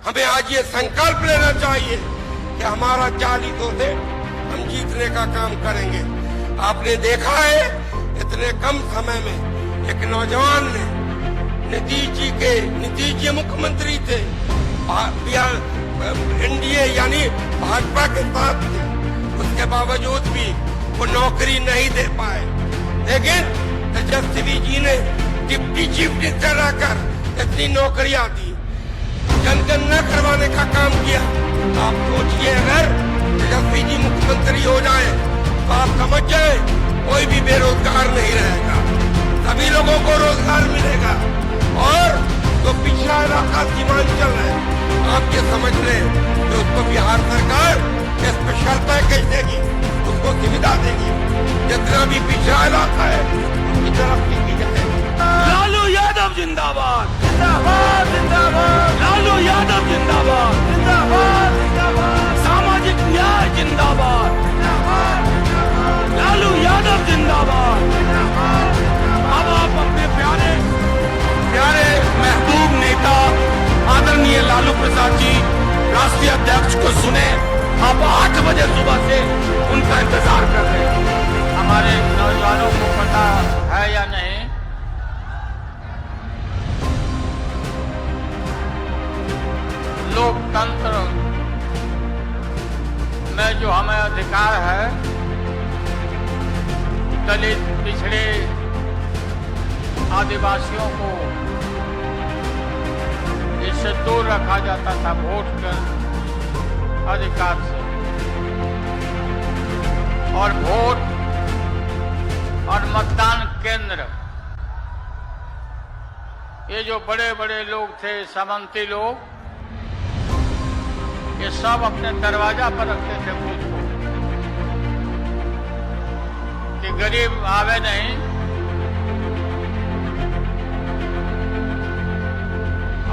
हमें आज ये संकल्प लेना चाहिए कि हमारा 40 से हम जीतने का काम करेंगे। आपने देखा है इतने कम समय में एक नौजवान ने नीतीश जी मुख्यमंत्री थे, एनडीए यानी भाजपा के साथ थे, उसके बावजूद भी वो नौकरी नहीं दे पाए। लेकिन तेजस्वी जी ने डिप्टी चीफ मिनिस्टर रहकर इतनी नौकरियां दी, जनगणना करवाने का काम किया। आप सोचिए अगर तेजस्वी जी मुख्यमंत्री हो जाए तो आप समझ जाए कोई भी बेरोजगार नहीं रहेगा, सभी लोगों को रोजगार मिलेगा। और जो पिछड़ा इलाका सीमांचल है, आप ये समझ लें कि उसको बिहार सरकार स्पेशल पैकेज देगी, उसको सुविधा देगी। जितना भी पिछड़ा इलाका है उसकी तरक्की की जाएगी। लालू यादव जिंदाबाद, जिंदाबाद जिंदाबाद। लालू यादव जिंदाबाद, जिंदाबाद जिंदाबाद। सामाजिक न्याय जिंदाबाद, जिंदाबाद जिंदाबाद। लालू यादव जिंदाबाद, जिंदाबाद जिंदाबाद। अब आप अपने प्यारे महबूब नेता आदरणीय लालू प्रसाद जी राष्ट्रीय अध्यक्ष को सुने। आप 8 बजे सुबह से उनका इंतजार कर रहे हैं। हमारे नौजवानों को पता है या नहीं, लोकतंत्र में जो हमें अधिकार है, दलित पिछड़े आदिवासियों को इससे दूर रखा जाता था वोट के अधिकार से। और वोट और मतदान केंद्र, ये जो बड़े बड़े लोग थे, सामंती लोग, ये सब अपने दरवाजा पर रखते थे बूथ को कि गरीब आवे नहीं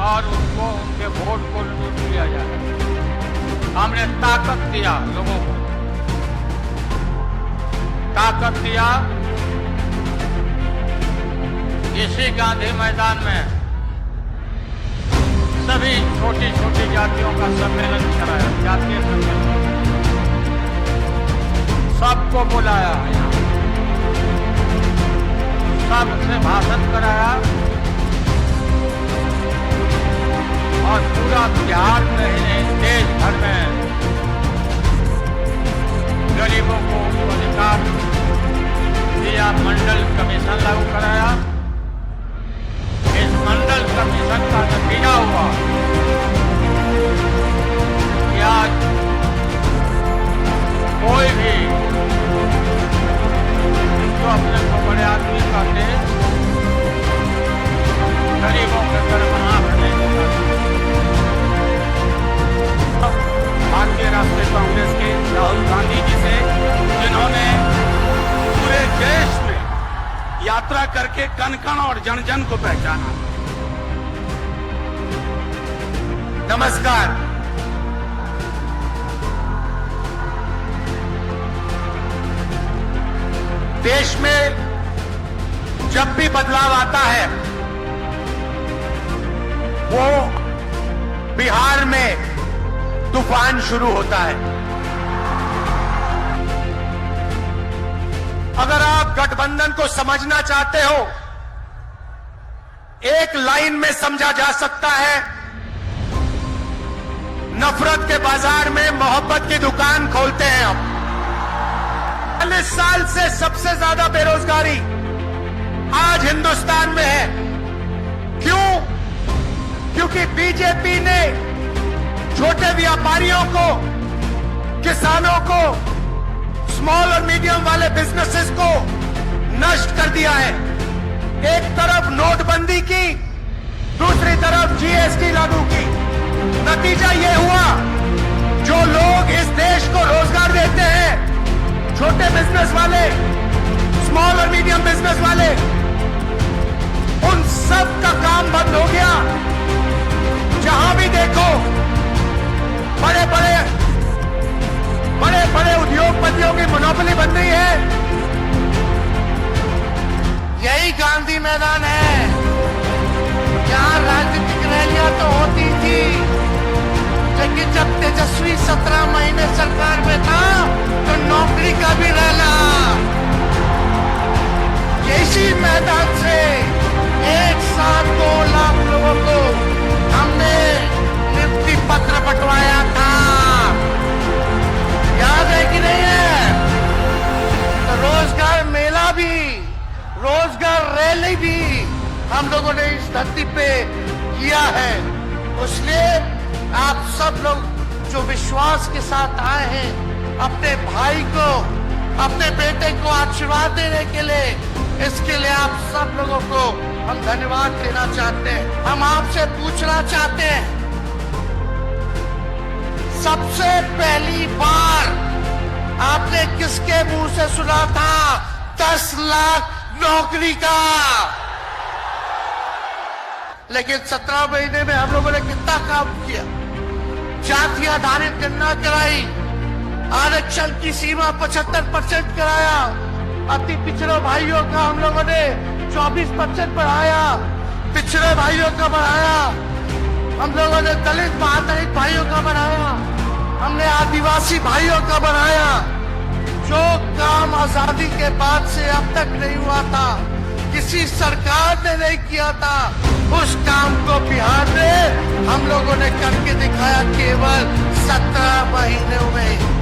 और उनको उनके वोट को लूट लिया जाए। हमने ताकत दिया लोगों को, ताकत दिया। इसी गांधी मैदान में सभी छोटी छोटी जातियों का सम्मेलन कराया, जातीय सम्मेलन, सबको बुलाया, सबसे भाषण कराया और पूरा बिहार में ही नहीं देश भर में गरीबों को अधिकार दिया। मंडल कमीशन लागू कराया। इस मंडल कमीशन का नतीजा हुआ कि आज कोई भी जो अपने को बड़े आदमी कहते, गरीबों के घर में आंख नहीं दिखाता। भारतीय राष्ट्रीय कांग्रेस के राहुल गांधी जी से, जिन्होंने पूरे देश में यात्रा करके कण कण और जन जन को पहचाना। नमस्कार। देश में जब भी बदलाव आता है, वो बिहार में तूफान शुरू होता है। अगर आप गठबंधन को समझना चाहते हो, एक लाइन में समझा जा सकता है, नफरत के बाजार में मोहब्बत की दुकान खोलते हैं हम। 40 साल से सबसे ज्यादा बेरोजगारी आज हिंदुस्तान में है। क्यों? क्योंकि बीजेपी ने छोटे व्यापारियों को, किसानों को, स्मॉल और मीडियम वाले बिजनेसेस को नष्ट कर दिया है। एक तरफ नोटबंदी की, दूसरी तरफ जीएसटी लागू की। नतीजा ये हुआ, जो लोग इस देश को रोजगार देते हैं, छोटे बिजनेस वाले, स्मॉल और मीडियम बिजनेस वाले, उन सब का काम बंद हो गया। जहां भी देखो बड़े बड़े उद्योगपतियों की मोनोपोली बन रही है। यही गांधी मैदान है जहां राजनीतिक रैलियां तो होती थी, किया है। इसलिए आप सब लोग जो विश्वास के साथ आए हैं अपने भाई को, अपने बेटे को आशीर्वाद देने के लिए, इसके लिए आप सब लोगों को हम धन्यवाद देना चाहते हैं। हम आपसे पूछना चाहते हैं, सबसे पहली बार आपने किसके मुंह से सुना था 10 लाख नौकरी का? लेकिन 17 महीने में हम लोगों ने कितना काम किया? जाति आधारित गणना कराई, आरक्षण की सीमा 75% कराया, अति पिछड़े भाइयों का हम लोगों ने 24% बढ़ाया, पिछड़े भाइयों का बढ़ाया, हम लोगों ने दलित महादलित भाइयों का बढ़ाया, हमने आदिवासी भाइयों का बढ़ाया। जो काम आजादी के बाद से अब तक नहीं हुआ था, किसी सरकार ने नहीं किया था, उस काम को बिहार में हम लोगों ने करके दिखाया केवल 17 महीनों में।